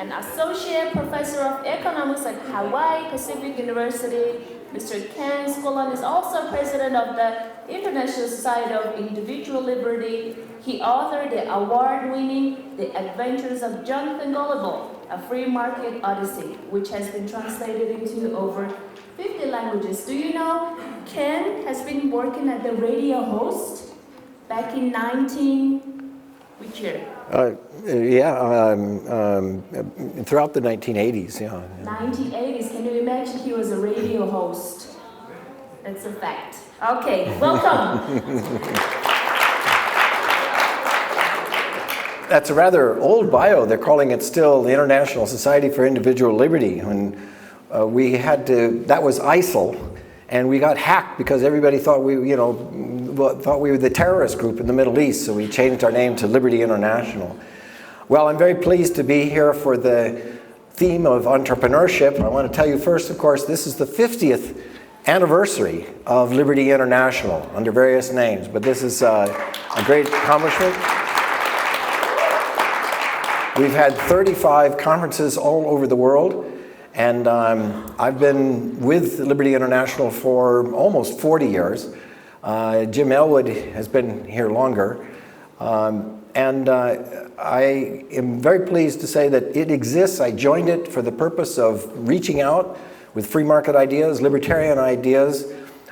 an associate professor of economics at Hawaii Pacific University. Mr. Ken Schoolland is also president of the International Society of Individual Liberty. He authored the award-winning The Adventures of Jonathan Gullible, a free market odyssey, which has been translated into over 50 languages. Do you know Ken has been working as the radio host back in which year? Throughout the 1980s, yeah. 1980s, can you imagine he was a radio host? That's a fact. Okay, welcome. That's a rather old bio. They're calling it still the International Society for Individual Liberty. When we had to, that was ISIL, and we got hacked because everybody thought we were the terrorist group in the Middle East, so we changed our name to Liberty International. Well, I'm very pleased to be here for the theme of entrepreneurship. I want to tell you first, of course, this is the 50th anniversary of Liberty International under various names, but this is a great accomplishment. We've had 35 conferences all over the world, and I've been with Liberty International for almost 40 years. Jim Elwood has been here longer, and I am very pleased to say that it exists. I joined it for the purpose of reaching out with free market ideas, libertarian ideas,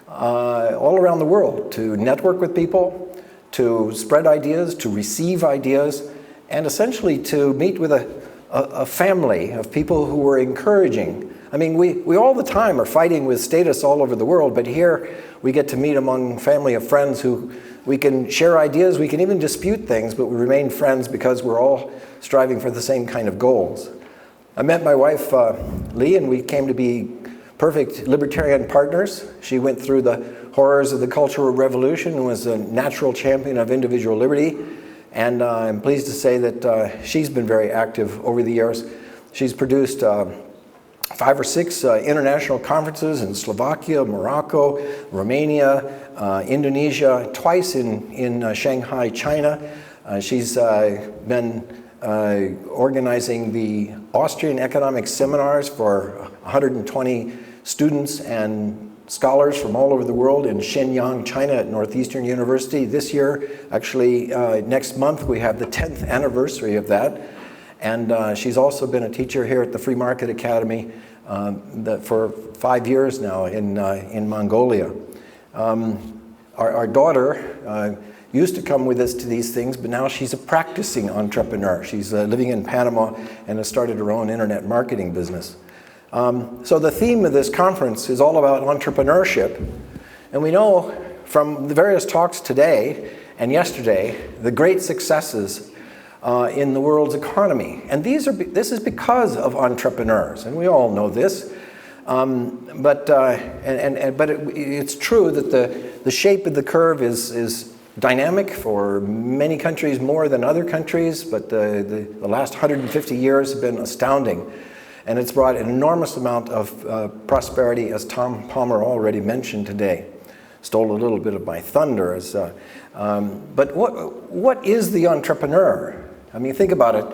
all around the world, to network with people, to spread ideas, to receive ideas, and essentially to meet with a family of people who were encouraging. I mean, we all the time are fighting with status all over the world, but here we get to meet among family of friends who we can share ideas, we can even dispute things, but we remain friends because we're all striving for the same kind of goals. I met my wife, Lee, and we came to be perfect libertarian partners. She went through the horrors of the Cultural Revolution and was a natural champion of individual liberty. And I'm pleased to say that she's been very active over the years. She's produced 5 or 6 international conferences in Slovakia, Morocco, Romania, Indonesia, twice in Shanghai, China. She's been organizing the Austrian economic seminars for 120 students and scholars from all over the world in Shenyang, China at Northeastern University. This year, actually next month, we have the 10th anniversary of that. And she's also been a teacher here at the Free Market Academy for 5 years now in Mongolia. Our daughter used to come with us to these things, but now she's a practicing entrepreneur. She's living in Panama and has started her own internet marketing business. So the theme of this conference is all about entrepreneurship. And we know from the various talks today and yesterday, the great successes in the world's economy. And this is because of entrepreneurs, and we all know this. But it's true that the shape of the curve is dynamic for many countries more than other countries, but the last 150 years have been astounding. And it's brought an enormous amount of prosperity, as Tom Palmer already mentioned today. Stole a little bit of my thunder. But what is the entrepreneur? I mean, think about it.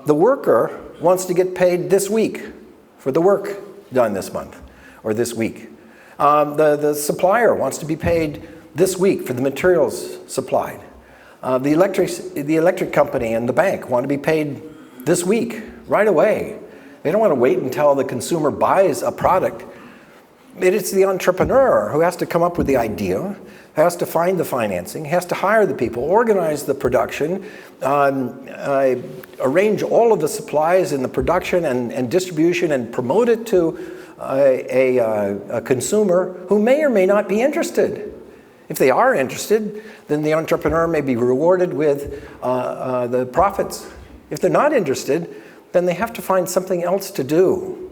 The worker wants to get paid this week for the work done this month or this week. The supplier wants to be paid this week for the materials supplied. The electric company and the bank want to be paid this week, right away. They don't want to wait until the consumer buys a product. It's the entrepreneur who has to come up with the idea, has to find the financing, has to hire the people, organize the production, arrange all of the supplies in the production and distribution, and promote it to a consumer who may or may not be interested. If they are interested, then the entrepreneur may be rewarded with the profits. If they're not interested, then they have to find something else to do.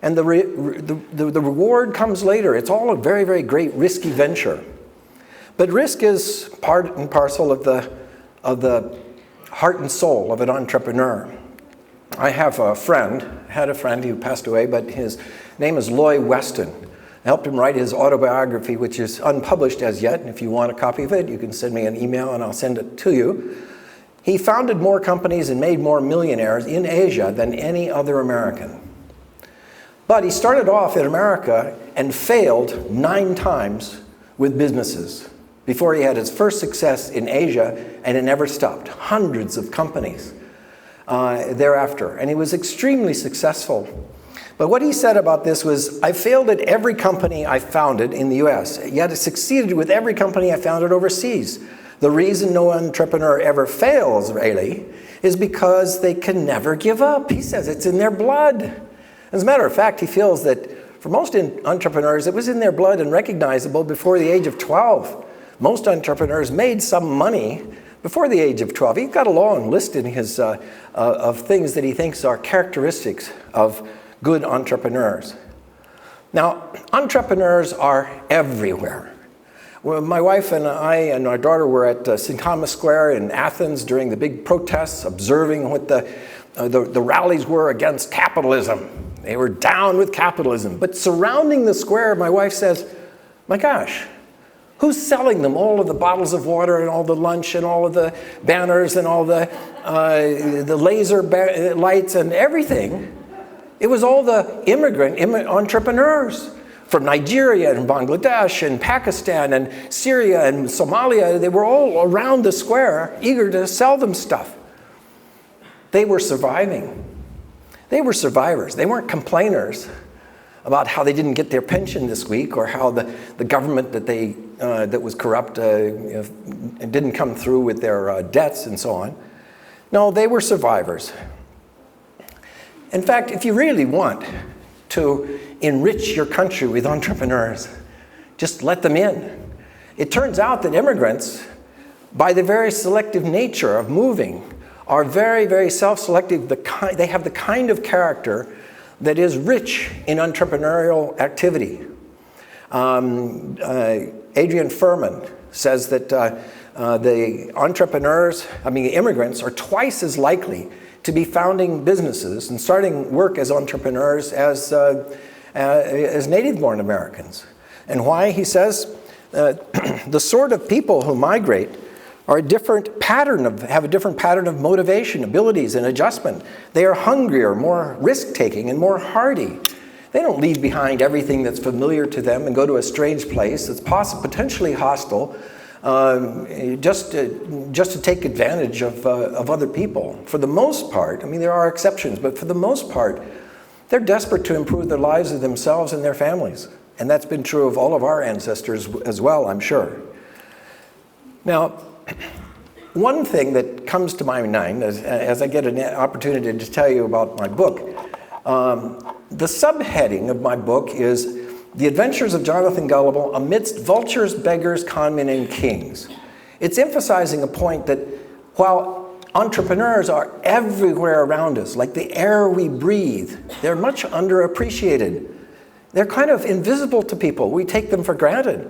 And the reward comes later. It's all a very, very great risky venture. But risk is part and parcel of the heart and soul of an entrepreneur. I had a friend who passed away, but his name is Louie Weston. I helped him write his autobiography, which is unpublished as yet. And if you want a copy of it, you can send me an email and I'll send it to you. He founded more companies and made more millionaires in Asia than any other American. But he started off in America and failed 9 times with businesses before he had his first success in Asia, and it never stopped. Hundreds of companies thereafter, and he was extremely successful. But what he said about this was, I failed at every company I founded in the US, yet I succeeded with every company I founded overseas. The reason no entrepreneur ever fails, really, is because they can never give up. He says it's in their blood. As a matter of fact, he feels that for most entrepreneurs, it was in their blood and recognizable before the age of 12. Most entrepreneurs made some money before the age of 12. He's got a long list in his of things that he thinks are characteristics of good entrepreneurs. Now, entrepreneurs are everywhere. Well, my wife and I and our daughter were at St. Thomas Square in Athens during the big protests, observing what the rallies were against capitalism. They were down with capitalism. But surrounding the square, my wife says, my gosh, who's selling them all of the bottles of water and all the lunch and all of the banners and all the laser lights and everything? It was all the immigrant entrepreneurs from Nigeria and Bangladesh and Pakistan and Syria and Somalia. They were all around the square, eager to sell them stuff. They were surviving. They were survivors. They weren't complainers about how they didn't get their pension this week or how the government that was corrupt didn't come through with their debts and so on. No, they were survivors. In fact, if you really want to enrich your country with entrepreneurs, just let them in. It turns out that immigrants, by the very selective nature of moving, are very, very self-selective. They have the kind of character that is rich in entrepreneurial activity. Adrian Furman says that the immigrants are twice as likely to be founding businesses and starting work as entrepreneurs as native-born Americans. And why? He says the sort of people who migrate have a different pattern of motivation, abilities, and adjustment. They are hungrier, more risk-taking, and more hardy. They don't leave behind everything that's familiar to them and go to a strange place that's potentially hostile just to take advantage of other people. For the most part, I mean, there are exceptions, but for the most part, they're desperate to improve the lives of themselves and their families. And that's been true of all of our ancestors as well, I'm sure. Now, one thing that comes to my mind as I get an opportunity to tell you about my book, the subheading of my book is The Adventures of Jonathan Gullible Amidst Vultures, Beggars, Conmen, and Kings. It's emphasizing a point that while entrepreneurs are everywhere around us, like the air we breathe, they're much underappreciated. They're kind of invisible to people. We take them for granted.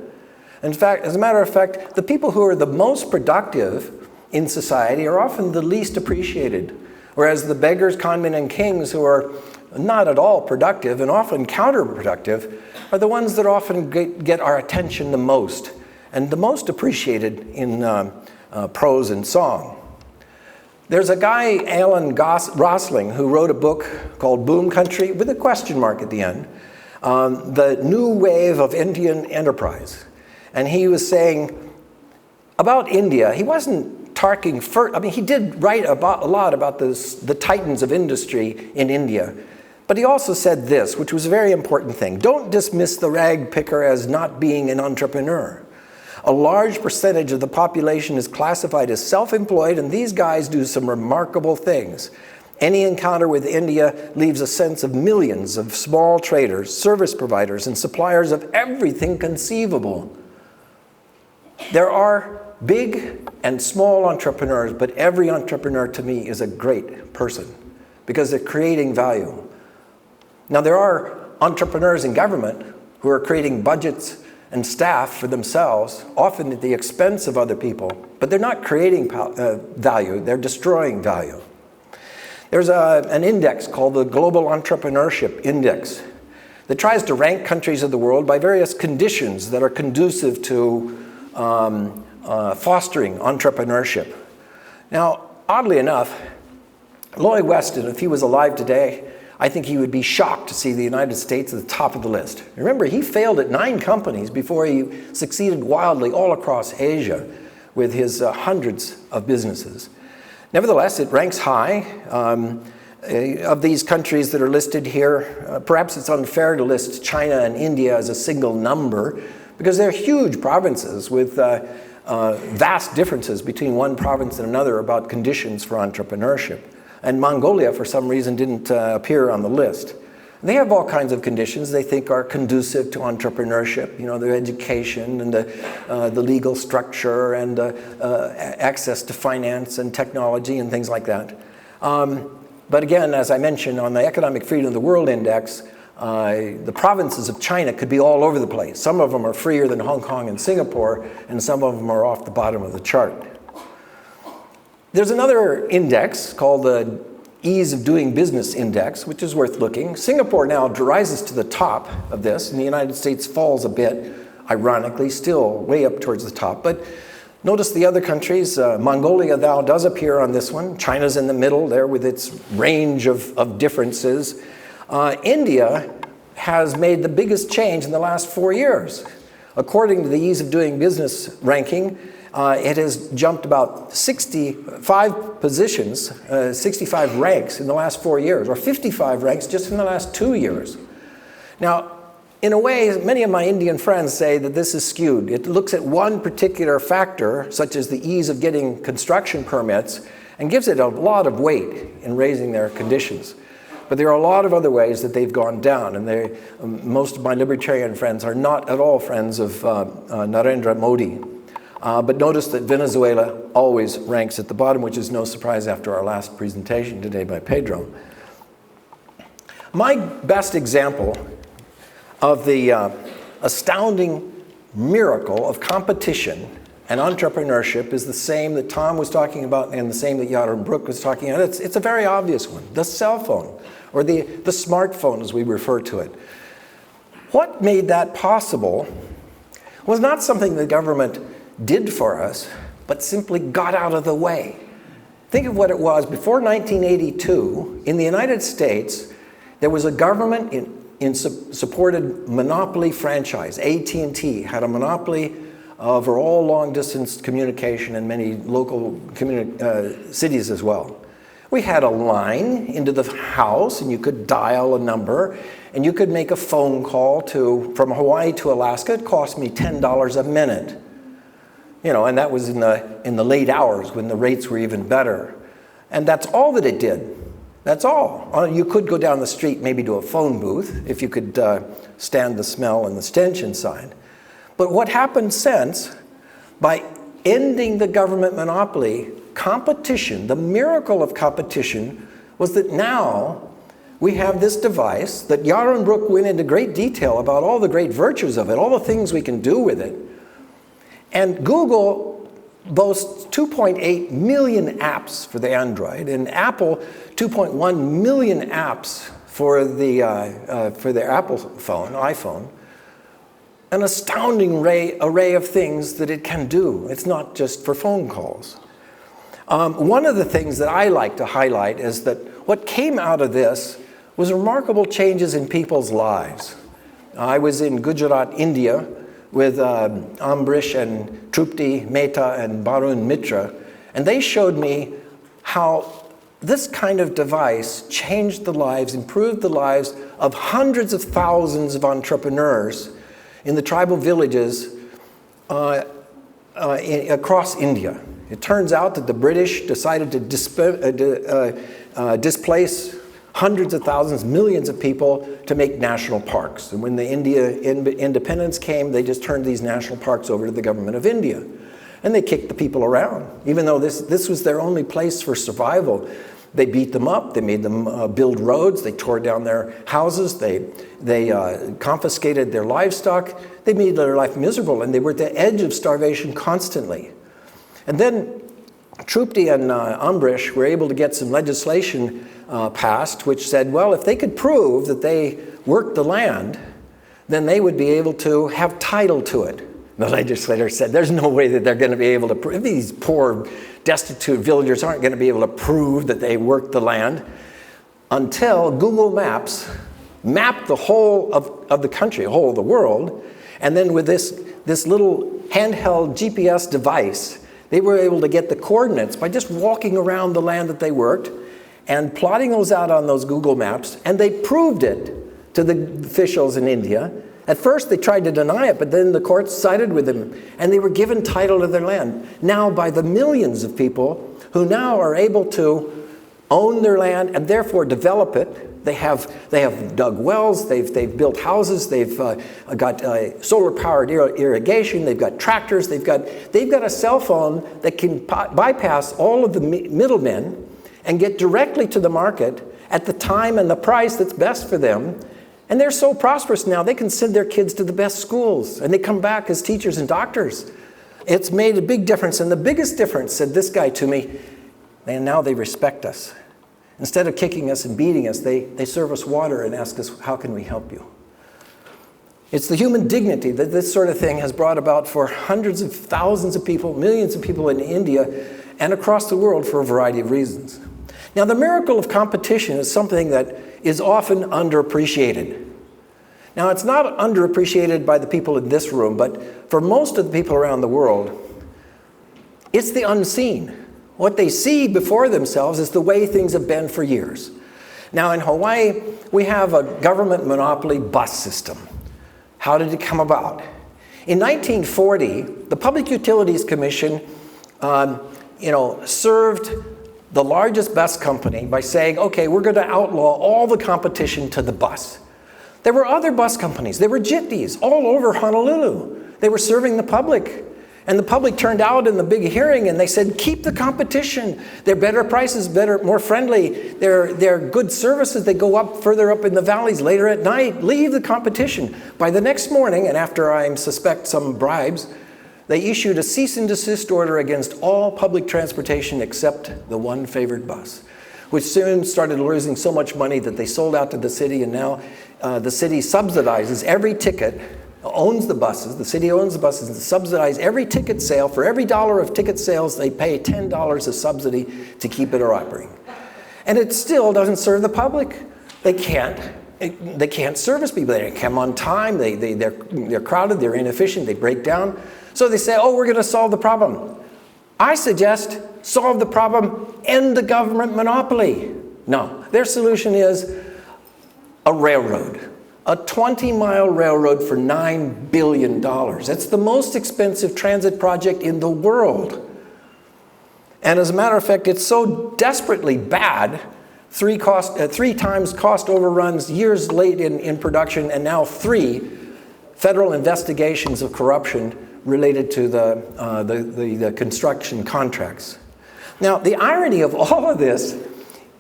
In fact, as a matter of fact, the people who are the most productive in society are often the least appreciated, whereas the beggars, conmen, and kings who are not at all productive and often counterproductive are the ones that often get our attention the most and the most appreciated in prose and song. There's a guy, Alan Rosling, who wrote a book called Boom Country with a question mark at the end, The New Wave of Indian Enterprise. And he was saying about India, he wasn't talking first, I mean, he did write a lot about the titans of industry in India. But he also said this, which was a very important thing. Don't dismiss the rag picker as not being an entrepreneur. A large percentage of the population is classified as self-employed, and these guys do some remarkable things. Any encounter with India leaves a sense of millions of small traders, service providers, and suppliers of everything conceivable. There are big and small entrepreneurs, but every entrepreneur to me is a great person because they're creating value. Now, there are entrepreneurs in government who are creating budgets and staff for themselves, often at the expense of other people, but they're not creating value, they're destroying value. There's an index called the Global Entrepreneurship Index that tries to rank countries of the world by various conditions that are conducive to fostering entrepreneurship. Now, oddly enough, Louie Weston, if he was alive today, I think he would be shocked to see the United States at the top of the list. Remember, he failed at 9 companies before he succeeded wildly all across Asia with his hundreds of businesses. Nevertheless, it ranks high. Of these countries that are listed here, perhaps it's unfair to list China and India as a single number because they're huge provinces with vast differences between one province and another about conditions for entrepreneurship. And Mongolia, for some reason, didn't appear on the list. They have all kinds of conditions they think are conducive to entrepreneurship, you know, their education and the legal structure and access to finance and technology and things like that. But again, as I mentioned, on the Economic Freedom of the World Index, the provinces of China could be all over the place. Some of them are freer than Hong Kong and Singapore, and some of them are off the bottom of the chart. There's another index called the Ease of Doing Business Index, which is worth looking. Singapore now rises to the top of this, and the United States falls a bit, ironically, still way up towards the top. But notice the other countries. Mongolia now does appear on this one. China's in the middle there with its range of differences. India has made the biggest change in the last 4 years. According to the Ease of Doing Business ranking, it has jumped about 65 positions, 65 ranks in the last 4 years, or 55 ranks just in the last 2 years. Now, in a way, many of my Indian friends say that this is skewed. It looks at one particular factor, such as the ease of getting construction permits, and gives it a lot of weight in raising their conditions. But there are a lot of other ways that they've gone down, and most of my libertarian friends are not at all friends of Narendra Modi. But notice that Venezuela always ranks at the bottom, which is no surprise after our last presentation today by Pedro. My best example of the astounding miracle of competition and entrepreneurship is the same that Tom was talking about and the same that Yaron Brook was talking about. It's a very obvious one, the cell phone, or the smartphone as we refer to it. What made that possible was not something the government did for us, but simply got out of the way. Think of what it was. Before 1982, in the United States, there was a government supported monopoly franchise. AT&T had a monopoly over all long-distance communication in many local cities as well. We had a line into the house, and you could dial a number, and you could make a phone call from Hawaii to Alaska. It cost me $10 a minute. You know, and that was in the late hours when the rates were even better. And that's all that it did. That's all. You could go down the street maybe to a phone booth if you could stand the smell and the stench inside. But what happened since, by ending the government monopoly, competition, the miracle of competition, was that now we have this device that Yaron Brook went into great detail about all the great virtues of it, all the things we can do with it. And Google boasts 2.8 million apps for the Android, and Apple 2.1 million apps for their Apple phone, iPhone. An astounding array of things that it can do. It's not just for phone calls. One of the things that I like to highlight is that what came out of this was remarkable changes in people's lives. I was in Gujarat, India, with Ambrish and Trupti Mehta and Barun Mitra, and they showed me how this kind of device changed the lives, improved the lives of hundreds of thousands of entrepreneurs in the tribal villages across India. It turns out that the British decided to displace hundreds of thousands, millions of people to make national parks. And when the independence came, they just turned these national parks over to the government of India. And they kicked the people around. Even though this was their only place for survival, they beat them up, they made them build roads, they tore down their houses, they confiscated their livestock, they made their life miserable, and they were at the edge of starvation constantly. And then Trupti and Ambrish were able to get some legislation passed, which said, well, if they could prove that they worked the land, then they would be able to have title to it. The legislator said, there's no way that they're going to be able to prove, these poor, destitute villagers aren't going to be able to prove that they worked the land, until Google Maps mapped the whole of the country, the whole of the world, and then with this little handheld GPS device, they were able to get the coordinates by just walking around the land that they worked and plotting those out on those Google Maps, and they proved it to the officials in India. At first they tried to deny it, but then the courts sided with them, and they were given title to their land. Now by the millions of people who now are able to own their land and therefore develop it. They have dug wells, they've built houses, they've got solar-powered irrigation, they've got tractors, they've got a cell phone that can bypass all of the middlemen and get directly to the market at the time and the price that's best for them. And they're so prosperous now, they can send their kids to the best schools, and they come back as teachers and doctors. It's made a big difference, and the biggest difference, said this guy to me, and now they respect us. Instead of kicking us and beating us, they serve us water and ask us, how can we help you? It's the human dignity that this sort of thing has brought about for hundreds of thousands of people, millions of people in India and across the world for a variety of reasons. Now, the miracle of competition is something that is often underappreciated. Now, it's not underappreciated by the people in this room, but for most of the people around the world, it's the unseen. What they see before themselves is the way things have been for years. Now, in Hawaii, we have a government monopoly bus system. How did it come about? In 1940, the Public Utilities Commission served the largest bus company by saying, okay, we're going to outlaw all the competition to the bus. There were other bus companies. There were jitneys all over Honolulu. They were serving the public. And the public turned out in the big hearing and they said, keep the competition. They're better prices, better, more friendly. They're good services. They go up further up in the valleys later at night. Leave the competition. By the next morning, and after I suspect some bribes, they issued a cease and desist order against all public transportation except the one favored bus, which soon started losing so much money that they sold out to the city, and now the city subsidizes every ticket, owns the buses. The city owns the buses and subsidizes every ticket sale. For every $1 of ticket sales, they pay $10 of subsidy to keep it operating. And it still doesn't serve the public. They can't service people. They don't come on time. They're crowded. They're inefficient. They break down. So they say, oh, we're going to solve the problem. I suggest solve the problem, end the government monopoly. No, their solution is a railroad. A 20-mile railroad for $9 billion. That's the most expensive transit project in the world. And as a matter of fact, it's so desperately bad, three times cost overruns, years late in production, and now 3 federal investigations of corruption related to the construction contracts. Now, the irony of all of this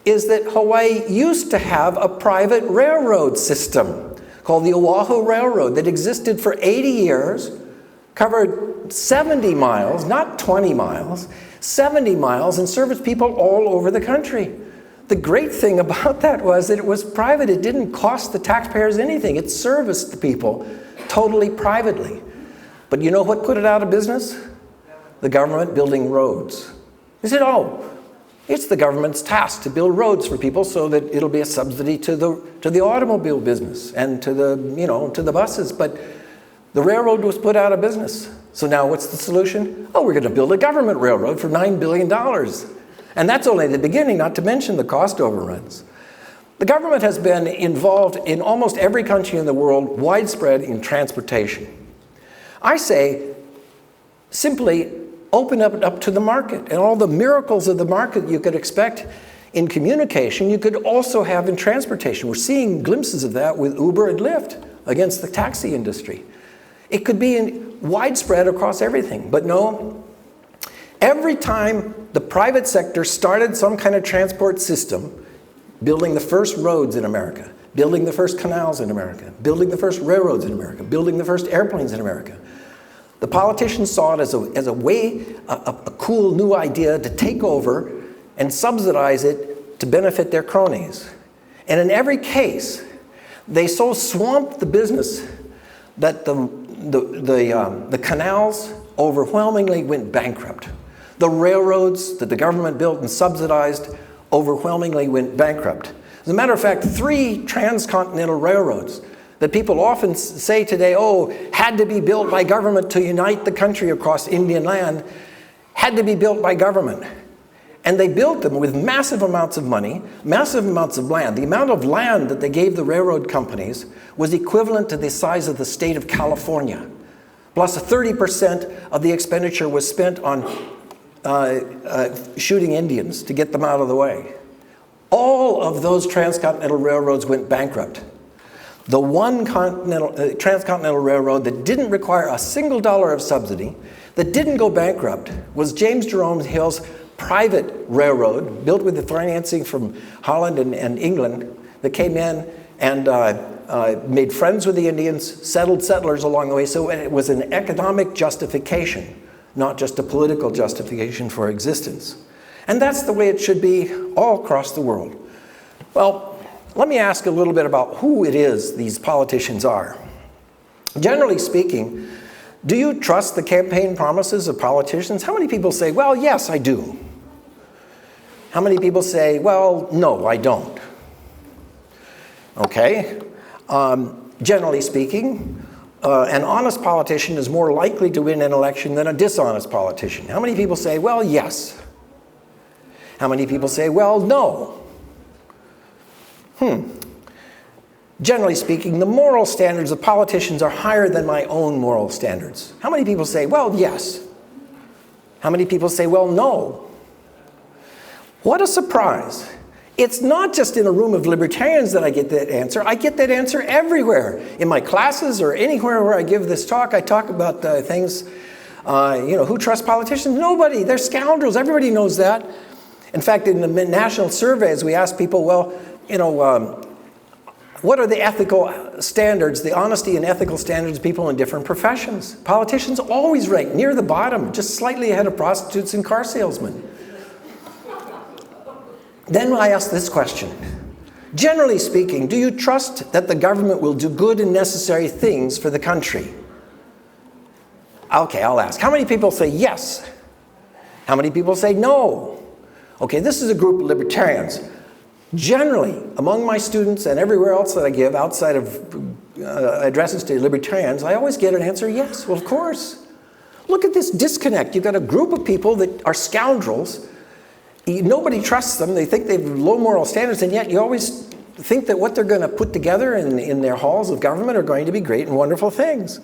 is that Hawaii used to have a private railroad system called the Oahu Railroad that existed for 80 years, covered 70 miles, not 20 miles, 70 miles, and serviced people all over the country. The great thing about that was that it was private. It didn't cost the taxpayers anything. It serviced the people totally privately. But you know what put it out of business? The government building roads. They said, oh, it's the government's task to build roads for people so that it'll be a subsidy to the automobile business and to the buses. But the railroad was put out of business. So now what's the solution? Oh, we're going to build a government railroad for $9 billion. And that's only the beginning, not to mention the cost overruns. The government has been involved in almost every country in the world, widespread in transportation. I say, simply open up to the market, and all the miracles of the market you could expect in communication, you could also have in transportation. We're seeing glimpses of that with Uber and Lyft against the taxi industry. It could be widespread across everything, but no. Every time the private sector started some kind of transport system, building the first roads in America, building the first canals in America, building the first railroads in America, building the first airplanes in America, the politicians saw it as a way, a cool new idea to take over and subsidize it to benefit their cronies. And in every case, they so swamped the business that the the canals overwhelmingly went bankrupt. The railroads that the government built and subsidized overwhelmingly went bankrupt. As a matter of fact, 3 transcontinental railroads that people often say today, oh, had to be built by government to unite the country across Indian land, had to be built by government. And they built them with massive amounts of money, massive amounts of land. The amount of land that they gave the railroad companies was equivalent to the size of the state of California. Plus 30% of the expenditure was spent on shooting Indians to get them out of the way. All of those transcontinental railroads went bankrupt. The one transcontinental railroad that didn't require a single dollar of subsidy, that didn't go bankrupt, was James Jerome Hill's private railroad, built with the financing from Holland and England, that came in and made friends with the Indians, settled settlers along the way. So it was an economic justification, not just a political justification for existence. And that's the way it should be all across the world. Well, let me ask a little bit about who it is these politicians are. Generally speaking, do you trust the campaign promises of politicians? How many people say, well, yes, I do? How many people say, well, no, I don't? Okay. Generally speaking, an honest politician is more likely to win an election than a dishonest politician. How many people say, well, yes? How many people say, well, no? Generally speaking, the moral standards of politicians are higher than my own moral standards. How many people say, well, yes? How many people say, well, no? What a surprise. It's not just in a room of libertarians that I get that answer. I get that answer everywhere. In my classes or anywhere where I give this talk, I talk about things, who trusts politicians? Nobody. They're scoundrels. Everybody knows that. In fact, in the national surveys, we ask people, well, what are the ethical standards, the honesty and ethical standards of people in different professions? Politicians always rank near the bottom, just slightly ahead of prostitutes and car salesmen. Then I ask this question. Generally speaking, do you trust that the government will do good and necessary things for the country? Okay, I'll ask. How many people say yes? How many people say no? Okay, this is a group of libertarians. Generally, among my students and everywhere else that I give outside of addresses to libertarians, I always get an answer, yes, well, of course. Look at this disconnect. You've got a group of people that are scoundrels. Nobody trusts them. They think they have low moral standards, and yet you always think that what they're going to put together in their halls of government are going to be great and wonderful things.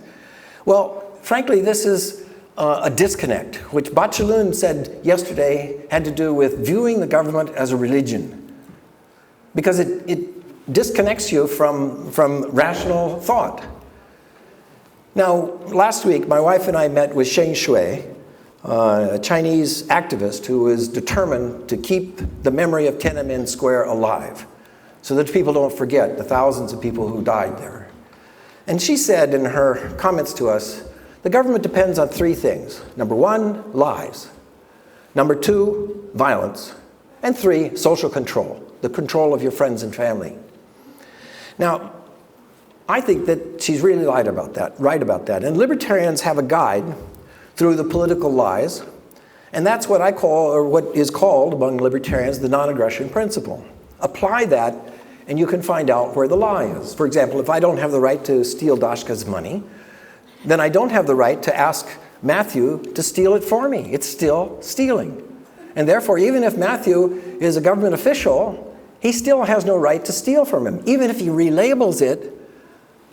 Well, frankly, this is a disconnect, which Bachelun said yesterday had to do with viewing the government as a religion. Because it disconnects you from rational thought. Now, last week, my wife and I met with Sheng Shui, a Chinese activist who is determined to keep the memory of Tiananmen Square alive, so that people don't forget the thousands of people who died there. And she said in her comments to us, the government depends on 3 things. Number 1, lies. Number 2, violence. And 3, social control. The control of your friends and family. Now, I think that she's really right about that. And libertarians have a guide through the political lies, and that's what I call, or what is called among libertarians, the non-aggression principle. Apply that, and you can find out where the lie is. For example, if I don't have the right to steal Dashka's money, then I don't have the right to ask Matthew to steal it for me. It's still stealing. And therefore, even if Matthew is a government official, he still has no right to steal from him, even if he relabels it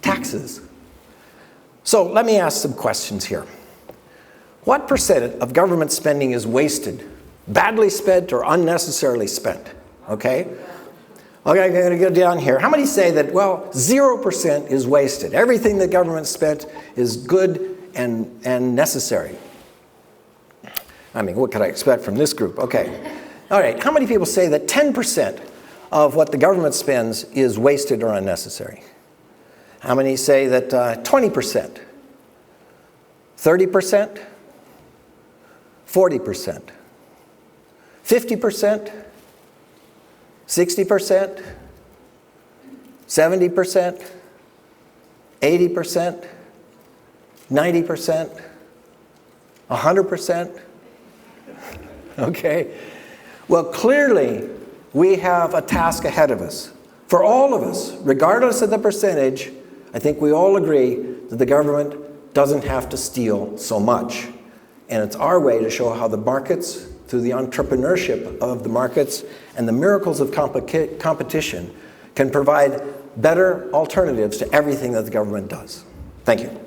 taxes. So let me ask some questions here. What percent of government spending is wasted, badly spent or unnecessarily spent? Okay, I'm going to go down here. How many say that, well, 0% is wasted? Everything the government spent is good and necessary. I mean, what could I expect from this group? Okay. All right. How many people say that 10% of what the government spends is wasted or unnecessary? How many say that 20%? 30%? 40%? 50%? 60%? 70%? 80%? 90%? 100%? Okay. Well, clearly, we have a task ahead of us. For all of us, regardless of the percentage, I think we all agree that the government doesn't have to steal so much. And it's our way to show how the markets, through the entrepreneurship of the markets and the miracles of competition, can provide better alternatives to everything that the government does. Thank you.